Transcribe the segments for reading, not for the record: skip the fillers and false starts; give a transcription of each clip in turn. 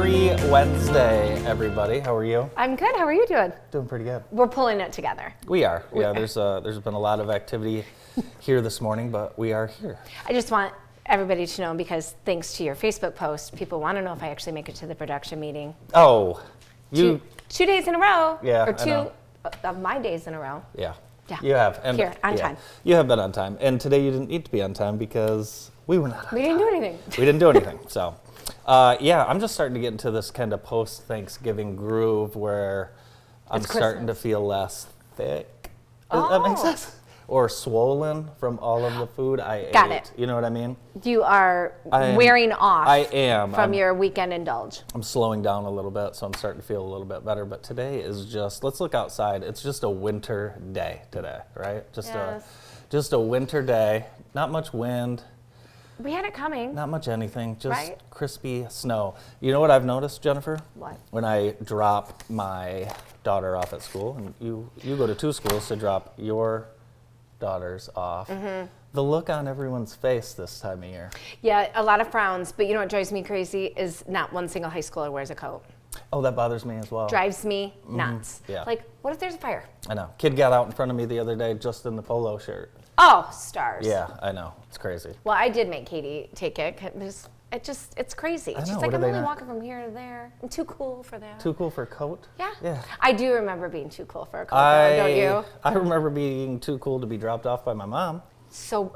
Happy Wednesday, everybody. How are you? I'm good. How are you doing? Doing pretty good. We're pulling it together. We are. Yeah, there's been a lot of activity here this morning, but we are here. I just want everybody to know, because thanks to your Facebook post, people want to know if I actually make it to the production meeting. Oh, you... Two days in a row. Yeah, Or I two know. of my days in a row. Yeah. Yeah. You have. And Here, on time. You have been on time. And today you didn't need to be on time because we were not on We didn't do anything. We didn't do anything. So, I'm just starting to get into this kind of post-Thanksgiving groove where I'm starting to feel less thick. Does that make sense? Or swollen from all of the food I ate. Got it. You know what I mean? You are wearing off I am. from your weekend indulge. I'm slowing down a little bit, so I'm starting to feel a little bit better. But today is just, let's look outside. It's just a winter day today, right? Just a winter day. Not much wind. We had it coming. Not much anything, just Right? crispy snow. You know what I've noticed, Jennifer? What? When I drop my daughter off at school, and you go to two schools to drop your daughters off, the look on everyone's face this time of year. Yeah, a lot of frowns, but you know what drives me crazy is not one single high schooler wears a coat. Oh, that bothers me as well. Drives me nuts. Yeah. Like, what if there's a fire? I know. Kid got out in front of me the other day just in the polo shirt. Oh, stars. Yeah, I know. It's crazy. Well, I did make Katie take it. It's crazy. I know, She's what like, do I'm they only not- walking from here to there. I'm too cool for that. Too cool for a coat? Yeah. Yeah. I do remember being too cool for a coat, though, don't you? I remember being too cool to be dropped off by my mom. So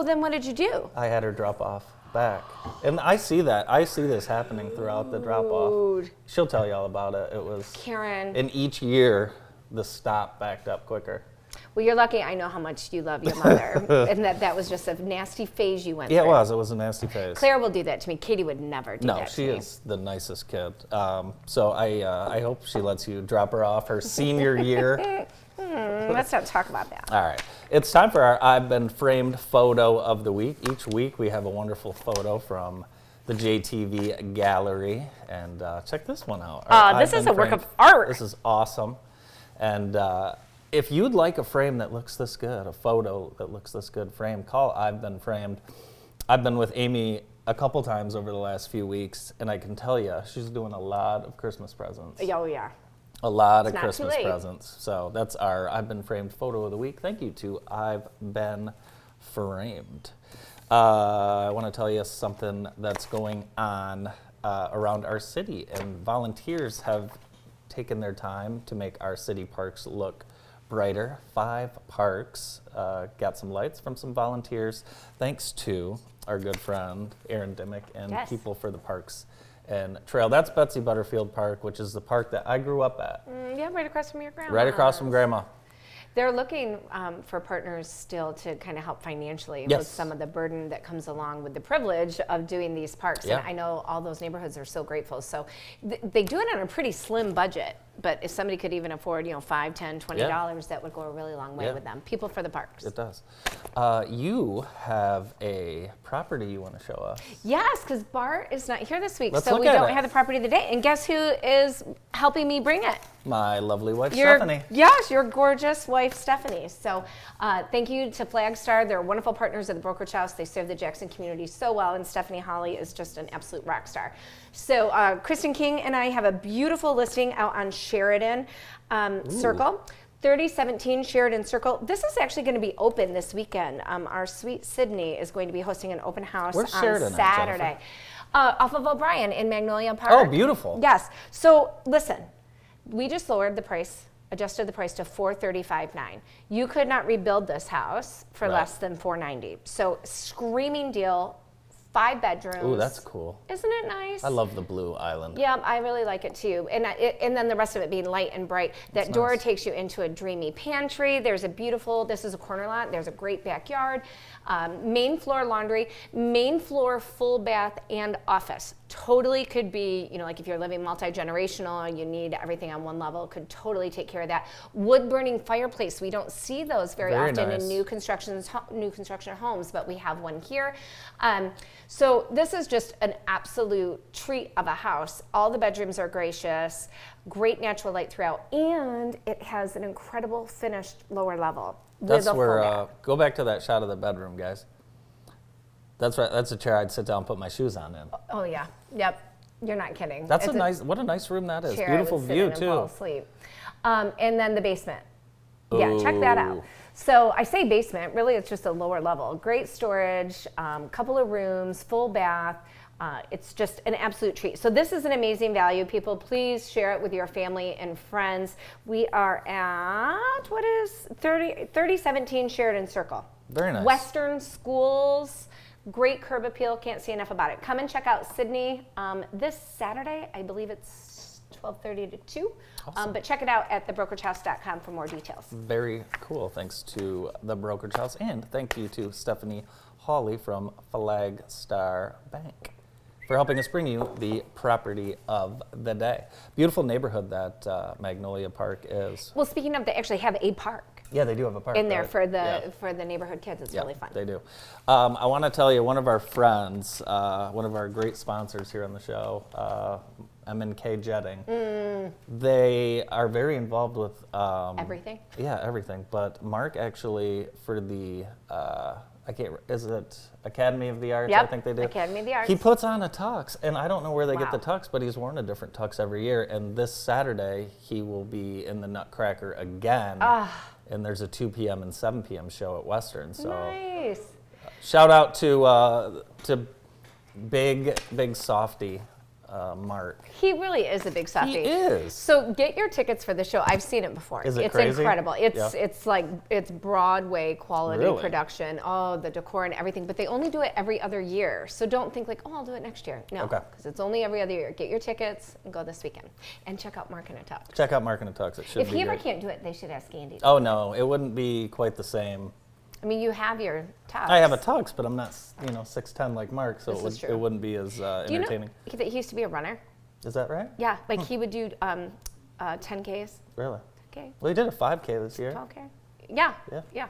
then what did you do? I had her drop off back. And I see that. I see this happening throughout the drop off. Dude. She'll tell you all about it. It was Karen. in each year the stop backed up quicker. Well, you're lucky I know how much you love your mother. And that was just a nasty phase you went Yeah, through. it was a nasty phase. Claire will do that to me. Katie would never do No, that she to me. is the nicest kid. So I hope she lets you drop her off her senior year. Let's not talk about that. All right. It's time for our I've Been Framed photo of the week. Each week we have a wonderful photo from the JTV gallery. And check this one out. This is a work of art. This is awesome. And if you'd like a frame that looks this good, a photo that looks this good frame, call I've Been Framed. I've been with Amy a couple times over the last few weeks, and I can tell you, she's doing a lot of Christmas presents. Oh, yeah. A lot of not too Christmas late. presents. So that's our I've Been Framed photo of the week. Thank you to I've Been Framed. I want to tell you something that's going on around our city, and volunteers have taken their time to make our city parks look brighter. 5 parks got some lights from some volunteers, thanks to our good friend Aaron Dimmick and Yes. People for the Parks and Trail. That's Betsy Butterfield Park, which is the park that I grew up at. Yeah, right across from your grandma. Right across from Grandma. They're looking for partners still to kind of help financially Yes. with some of the burden that comes along with the privilege of doing these parks. Yeah. And I know all those neighborhoods are so grateful. So they do it on a pretty slim budget. But if somebody could even afford, $5, $10, $20, that would go a really long way Yeah. with them. People for the parks. It does. You have a property you want to show us. Yes, because Bart is not here this week, Let's so look we at don't it. have the property of the day. And guess who is helping me bring it? My lovely wife, Your- Stephanie. Yes, your gorgeous wife, Stephanie. So thank you to Flagstar. They're wonderful partners at the Brokerage House. They serve the Jackson community so well, and Stephanie Holly is just an absolute rock star. So Kristen King and I have a beautiful listing out on Sheridan Circle. 3017 Sheridan Circle. This is actually going to be open this weekend. Our sweet Sydney is going to be hosting an open house Where's on Sheridan at, Saturday. Jennifer? Off of O'Brien in Magnolia Park. Oh, beautiful. Yes. So listen, we just lowered the price, adjusted the price to $435,900. You could not rebuild this house for Right. less than $490,000. So screaming deal, 5 bedrooms. Ooh, that's cool. Isn't it nice? I love the blue island. Yeah, I really like it too. And then the rest of it being light and bright. That door nice. takes you into a dreamy pantry. There's a beautiful, this is a corner lot. There's a great backyard. Main floor laundry, main floor full bath and office. Totally could be, like if you're living multi-generational and you need everything on one level, could totally take care of that. Wood burning fireplace. We don't see those very often nice. in new construction homes, but we have one here. So this is just an absolute treat of a house. All the bedrooms are gracious, great natural light throughout, and it has an incredible finished lower level. That's with a where, full bath. go back to that shot of the bedroom, guys. That's right. That's a chair I'd sit down and put my shoes on in. Oh yeah, yep. You're not kidding. That's It's what a nice room that is. chair I Beautiful would sit view in and fall too. asleep. And then the basement. Yeah, check that out. Ooh. So I say basement, really it's just a lower level. Great storage, couple of rooms, full bath. It's just an absolute treat. So this is an amazing value. People, please share it with your family and friends. We are at, 3017 Sheridan Circle. Very nice. Western Schools, great curb appeal, can't say enough about it. Come and check out Sydney this Saturday. I believe it's 12:30 to 2. Awesome. But check it out at thebrokerage.com for more details. Very cool. Thanks to the Brokerage House, and thank you to Stephanie Hawley from Flagstar Bank for helping us bring you the property of the day. Beautiful neighborhood that Magnolia Park is. Well, speaking of, they actually have a park Yeah, they do have a park in there right? for the Yeah. for the neighborhood kids. It's Yeah, really fun. they do. I want to tell you, one of our friends, one of our great sponsors here on the show, M&K Jetting, they are very involved with Everything. Yeah, everything. But Mark actually, for the is it Academy of the Arts? I Yep, think they do. Academy of the Arts. He puts on a tux, and I don't know where they get Wow. the tux, but he's worn a different tux every year. And this Saturday, he will be in the Nutcracker again. And there's a 2 p.m. and 7 p.m. show at Western. So Nice. shout out to big softy Mark. He really is a big softie. He is. So get your tickets for the show. I've seen it before. Is it it's crazy? incredible. It's Yeah. it's like it's Broadway quality Really? production. Oh, the decor and everything. But they only do it every other year. So don't think like, oh, I'll do it next year. No, Okay. because it's only every other year. Get your tickets and go this weekend. And check out Mark in a Tux. Check out Mark in a Tux. It should If be he ever great. can't do it, they should ask Andy. Oh no, it wouldn't be quite the same. I mean, you have your Tux. I have a tux, but I'm not 6'10" like Mark, so This is true. it wouldn't be as Do you know entertaining. that he used to be a runner? Is that right? Yeah, like he would do 10Ks. Really? Okay, Well, he did a 5K this year. 12K. Yeah. Yeah. Yeah.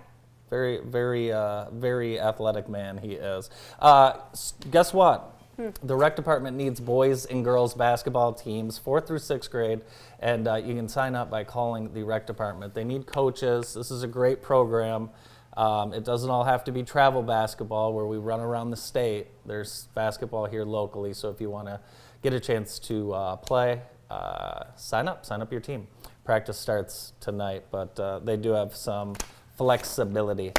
Very, very athletic man he is. Guess what? The rec department needs boys and girls basketball teams, 4th through 6th grade, and you can sign up by calling the rec department. They need coaches. This is a great program. It doesn't all have to be travel basketball where we run around the state. There's basketball here locally, so if you want to get a chance to play, sign up your team. Practice starts tonight, but they do have some flexibility.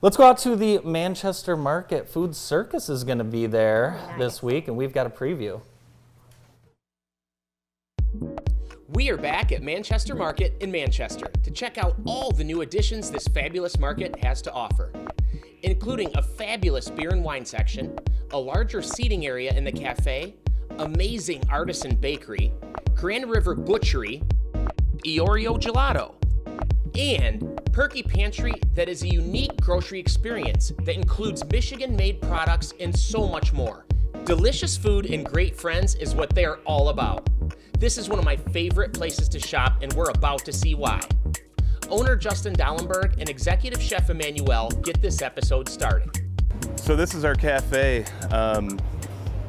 Let's go out to the Manchester Market. Food Circus is going to be there this week, and we've got a preview. We are back at Manchester Market in Manchester to check out all the new additions this fabulous market has to offer, including a fabulous beer and wine section, a larger seating area in the cafe, amazing artisan bakery, Grand River Butchery, Iorio Gelato, and Perky Pantry that is a unique grocery experience that includes Michigan-made products and so much more. Delicious food and great friends is what they're all about. This is one of my favorite places to shop, and we're about to see why. Owner Justin Dallenberg and executive chef Emmanuel get this episode started. So this is our cafe.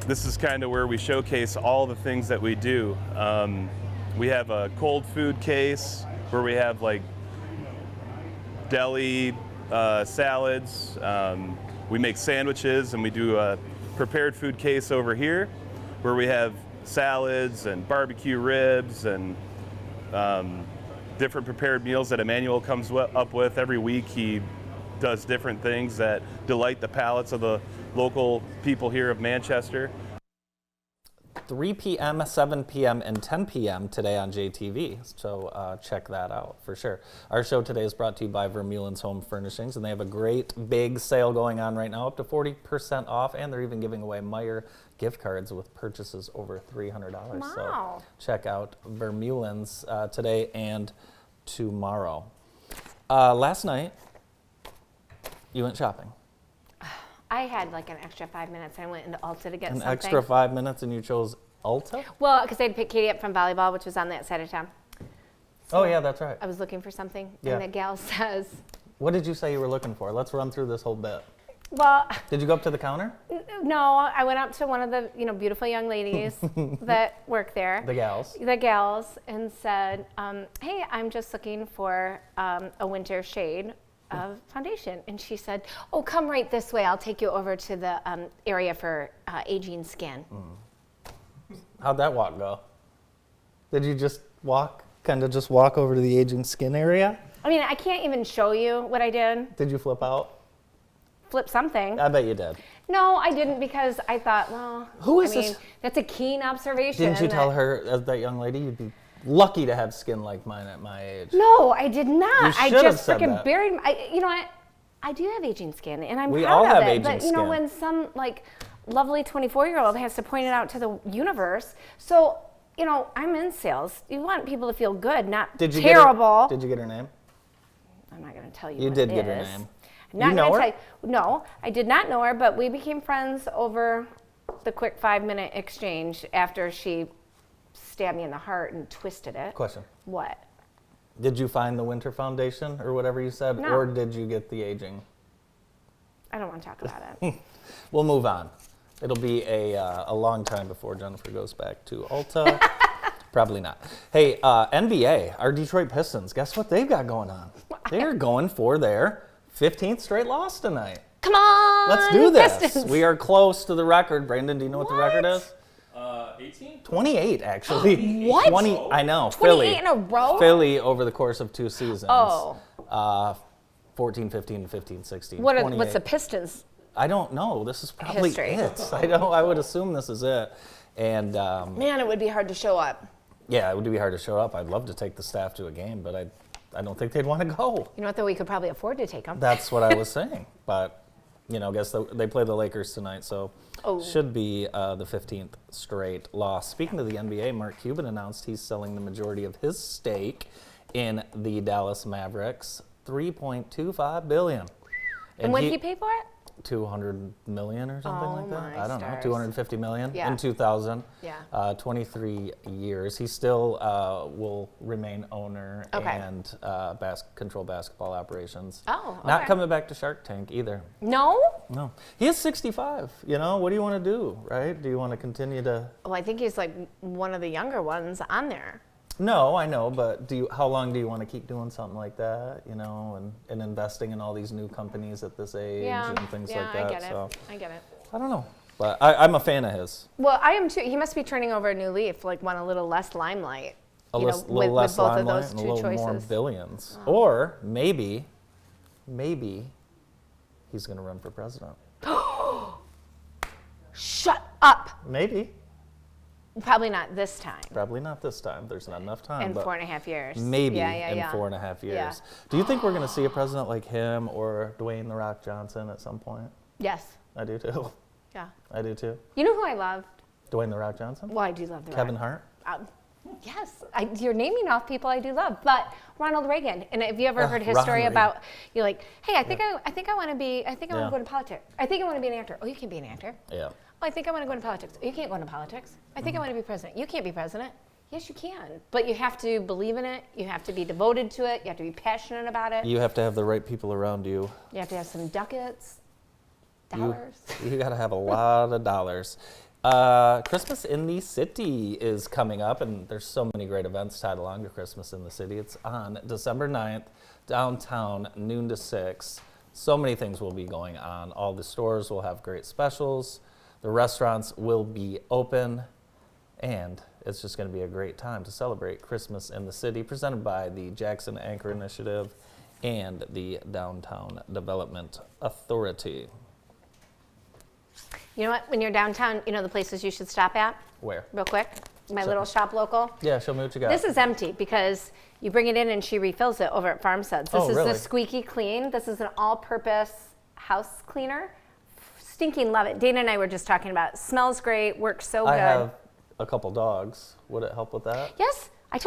This is kind of where we showcase all the things that we do. We have a cold food case where we have like deli salads. We make sandwiches, and we do a prepared food case over here where we have salads and barbecue ribs and different prepared meals that Emmanuel comes up with every week. He does different things that delight the palates of the local people here of Manchester. 3 p.m., 7 p.m., and 10 p.m. today on JTV, so check that out for sure. Our show today is brought to you by Vermeulen's Home Furnishings, and they have a great big sale going on right now, up to 40% off, and they're even giving away Meijer gift cards with purchases over $300. Wow. So check out Vermeulen's today and tomorrow. Last night, you went shopping. I had like an extra 5 minutes. I went into Ulta to get An something. extra 5 minutes, and you chose Ulta? Well, because I had to pick Katie up from volleyball, which was on that side of town. Oh, yeah, that's right. I was looking for something, Yeah. and the gal says, What did you say you were looking for? Let's run through this whole bit. well, Did you go up to the counter? no, I went up to one of the beautiful young ladies that work there. The gals. The gals, and said, hey, I'm just looking for a winter shade of foundation. And she said, oh, come right this way. I'll take you over to the area for aging skin. How'd that walk go? Did you just walk over to the aging skin area? I mean, I can't even show you what I did. Did you flip out? Flip something. I bet you did. No, I didn't because I thought, well, Who is I mean, this? That's a keen observation. Didn't you tell that- her, that young lady, you'd be lucky to have skin like mine at my age? No, I did not. You I should have just said freaking that. buried. You know what? I do have aging skin, and I'm We proud all of have it. aging But you know, skin. when some like lovely 24-year-old has to point it out to the universe, so you know, I'm in sales. You want people to feel good, not Did you terrible. Did you get her name? I'm not going to tell you. You what did it get her is. name. I'm not You know gonna her? tell you. No, I did not know her, but we became friends over the quick 5-minute exchange after she stabbed me in the heart and twisted it. Question. What? Did you find the Winter Foundation or whatever you said, No. or did you get the aging? I don't want to talk about it. We'll move on. It'll be a long time before Jennifer goes back to Ulta. Probably not. Hey, NBA, our Detroit Pistons, guess what they've got going on? They're going for their 15th straight loss tonight. Come on, Let's do this. Pistons. We are close to the record. Brandon, do you know what the record is? 18? 28, actually. What? 20, I know. 28 Philly. in a row? Philly over the course of 2 seasons. Oh. 14, 15, 15, 16. What's 28. the Pistons? I don't know. This is probably History. it. I would assume this is it. And Man, it would be hard to show up. yeah, it would be hard to show up. I'd love to take the staff to a game, but I don't think they'd want to go. You know what, though? We could probably afford to take them. That's what I was saying. But, you know, I guess they play the Lakers tonight, so Oh. should be the 15th straight loss. Speaking of the NBA, Mark Cuban announced he's selling the majority of his stake in the Dallas Mavericks, $3.25 billion. And when did he pay for it? 200 million or something Oh like that. my I don't know, stars. 250 million Yeah. in 2000. Yeah. 23 years. He still will remain owner Okay. and control basketball operations. Oh, Not okay. coming back to Shark Tank either. No? No. He is 65. You know, what do you want to do, right? Do you want to continue to? Well, I think he's like one of the younger ones on there. No, I know, but how long do you want to keep doing something like that, you know, and investing in all these new companies at this age Yeah. and things yeah, like that? I get it. So I get it. I don't know. But I'm a fan of his. Well, I am too. He must be turning over a new leaf, like want a little less limelight. A you know, little with less both of limelight those and a two little more choices. billions. Or maybe he's going to run for president. Shut up. Maybe. Probably not this time. Probably not this time. There's not enough time. In but 4.5 years. maybe Yeah. in 4.5 years. Yeah. Do you think we're going to see a president like him or Dwayne "The Rock" Johnson at some point? Yes. I do too. Yeah. I do too. You know who I love? Dwayne "The Rock" Johnson? Well, I do love the Kevin Rock. Hart? Yes, you're naming off people I do love, but Ronald Reagan. And have you ever heard his story Ronald about? You're like, hey, I think I want to be. I think I want Yeah. to go into politics. I think I want to be an actor. Oh, you can be an actor. Yeah. Oh, I think I want to go into politics. Oh, you can't go into politics. I think I want to be president. You can't be president. Yes, you can, but you have to believe in it. You have to be devoted to it. You have to be passionate about it. You have to have the right people around you. You have to have some ducats, You, dollars. you got to have a lot of dollars. Christmas in the City is coming up, and there's so many great events tied along to Christmas in the City. It's on December 9th, downtown, noon to 6. So many things will be going on. All the stores will have great specials. The restaurants will be open, and it's just going to be a great time to celebrate Christmas in the City, presented by the Jackson Anchor Initiative and the Downtown Development Authority. You know what? When you're downtown, you know the places you should stop at? Where? Real quick. My little shop local. Yeah, show me what you got. This is empty because you bring it in and she refills it over at Farm Suds. This Oh, is really? the Squeaky Clean. This is an all-purpose house cleaner. Stinking love it. Dana and I were just talking about it. Smells great, works so I good. have a couple dogs. Would it help with that? Yes, I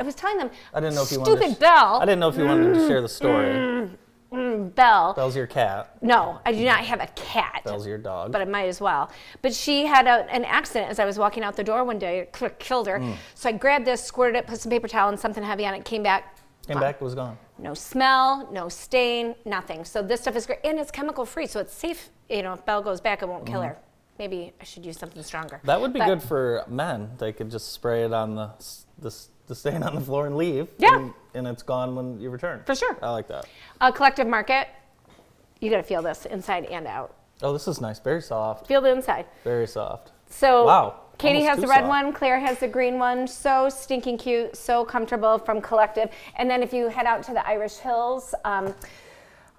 was telling them. I didn't know if you wanted Stupid to Belle. I didn't know if you wanted to share the story. Belle. Belle's your cat. No, I do not have a cat. Belle's your dog. But I might as well. But she had an accident as I was walking out the door one day. It killed her. So I grabbed this, squirted it, put some paper towel and something heavy on it, came back. Came back, it was gone. No smell, no stain, nothing. So this stuff is great. And it's chemical free, so it's safe. You know, if Belle goes back, it won't kill her. Maybe I should use something stronger. That would be But- good for men. They could just spray it on the stain on the floor and leave. Yeah. And it's gone when you return. For sure. I like that. Collective Market, you gotta feel this inside and out. Oh, this is nice. Very soft. Feel the inside. Very soft. So Wow. Katie Almost has too the red soft. one, Claire has the green one. So stinking cute, so comfortable from Collective. And then if you head out to the Irish Hills,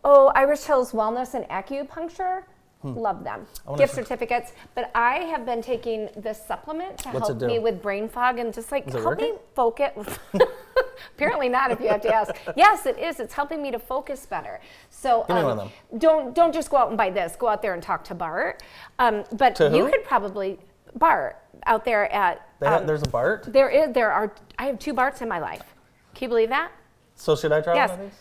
Irish Hills Wellness and Acupuncture, love them. wanna Gift try- certificates. But I have been taking this supplement to What's it help do? me with brain fog and just like Is it help me working? focus. Apparently not, if you have to ask. Yes, it is. It's helping me to focus better. So Give me one of them. don't just go out and buy this. Go out there and talk to Bart. But To you who? could probably Bart out there at. There's a Bart? I have 2 Barts in my life. Can you believe that? So should I try Yes. one of these?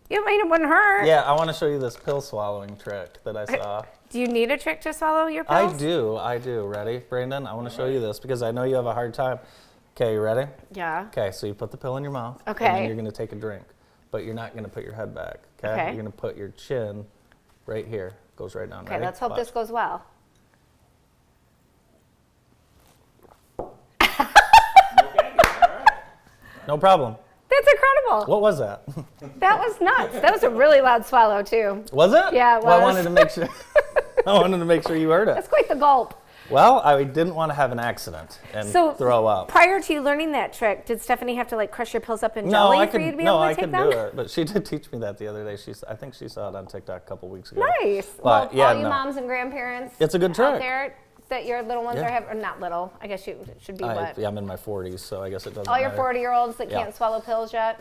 You mean it wouldn't hurt. Yeah, I want to show you this pill swallowing trick that I saw. Do you need a trick to swallow your pills? I do. Ready, Brandon? I want to show you this because I know you have a hard time. Okay, you ready? Yeah. Okay, so you put the pill in your mouth. And Okay. then you're going to take a drink. But you're not going to put your head back. Okay? Okay. You're going to put your chin right here. Goes right down. Okay, Ready? let's hope Watch. this goes well. No problem. That's incredible. What was that? That was nuts. That was a really loud swallow too. Was it? Yeah, it Well, I was. wanted to make sure. I wanted to make sure you heard That's it. quite the gulp. Well, I didn't want to have an accident and So throw up. prior to you learning that trick, did Stephanie have to like crush your pills up in No, jelly I for could. you to be No, able to I take could them? do it. But she did teach me that the other day. I think she saw it on TikTok a couple weeks ago. Nice. But Well, yeah, all you no. moms and grandparents It's a good out trick. there that your little ones Yeah. are having, or not little, I guess you should be what? I'm in my 40s, so I guess it doesn't All your matter. 40-year-olds that Yeah. can't swallow pills yet,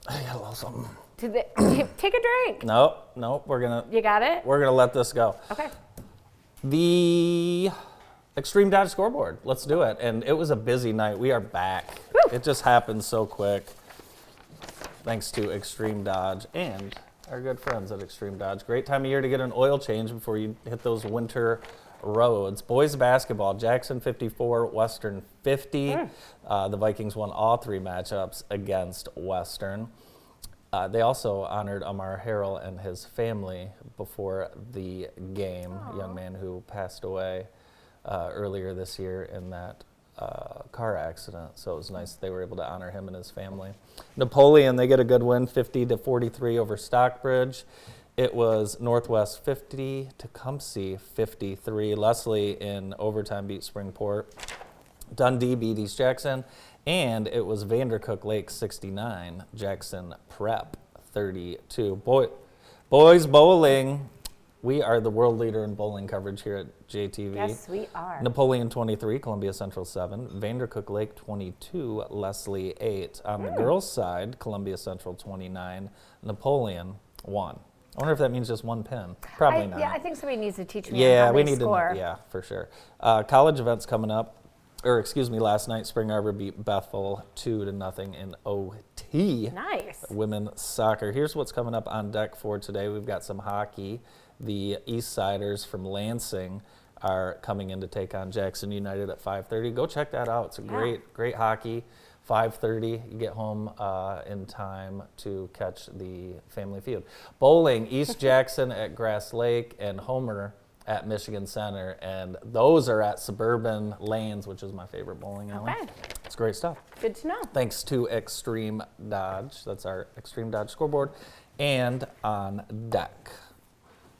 I got a little something. take a drink. Nope. We're You got it? gonna let this go. Okay. The Extreme Dodge scoreboard. Let's do it. And it was a busy night. We are back. Woo. It just happened so quick. Thanks to Extreme Dodge and our good friends at Extreme Dodge. Great time of year to get an oil change before you hit those winter roads. Boys basketball, Jackson 54, Western 50. The Vikings won all 3 matchups against Western. They also honored Amar Harrell and his family before the game, a young man who passed away earlier this year in that car accident. So it was nice they were able to honor him and his family. Napoleon, they get a good win, 50-43 over Stockbridge. It was Northwest 50, Tecumseh 53. Leslie in overtime beat Springport. Dundee beat East Jackson. And it was Vandercook Lake 69, Jackson Prep 32. Boys bowling. We are the world leader in bowling coverage here at JTV. Yes, we are. Napoleon 23, Columbia Central 7, Vandercook Lake 22, Leslie 8. On the girls' side, Columbia Central 29, Napoleon 1. I wonder if that means just 1 pin. Probably not. Yeah, I think somebody needs to teach me Yeah, how we they need score. to know. Yeah, for sure. College events coming up. Last night, Spring Arbor beat Bethel 2-0 in OT. Nice. Women's soccer. Here's what's coming up on deck for today. We've got some hockey. The East Siders from Lansing are coming in to take on Jackson United at 5:30. Go check that out. It's a great hockey. 5:30, you get home in time to catch the family feud. Bowling, East Jackson at Grass Lake and Homer at Michigan Center. And those are at Suburban Lanes, which is my favorite bowling alley. Okay. It's great stuff. Good to know. Thanks to Extreme Dodge. That's our Extreme Dodge scoreboard. And on deck.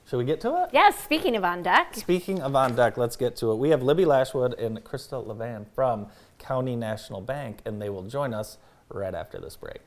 Should we get to it? Yes, speaking of on deck, Speaking of on deck, let's get to it. We have Libby Lashwood and Krista Levan from County National Bank, and they will join us right after this break.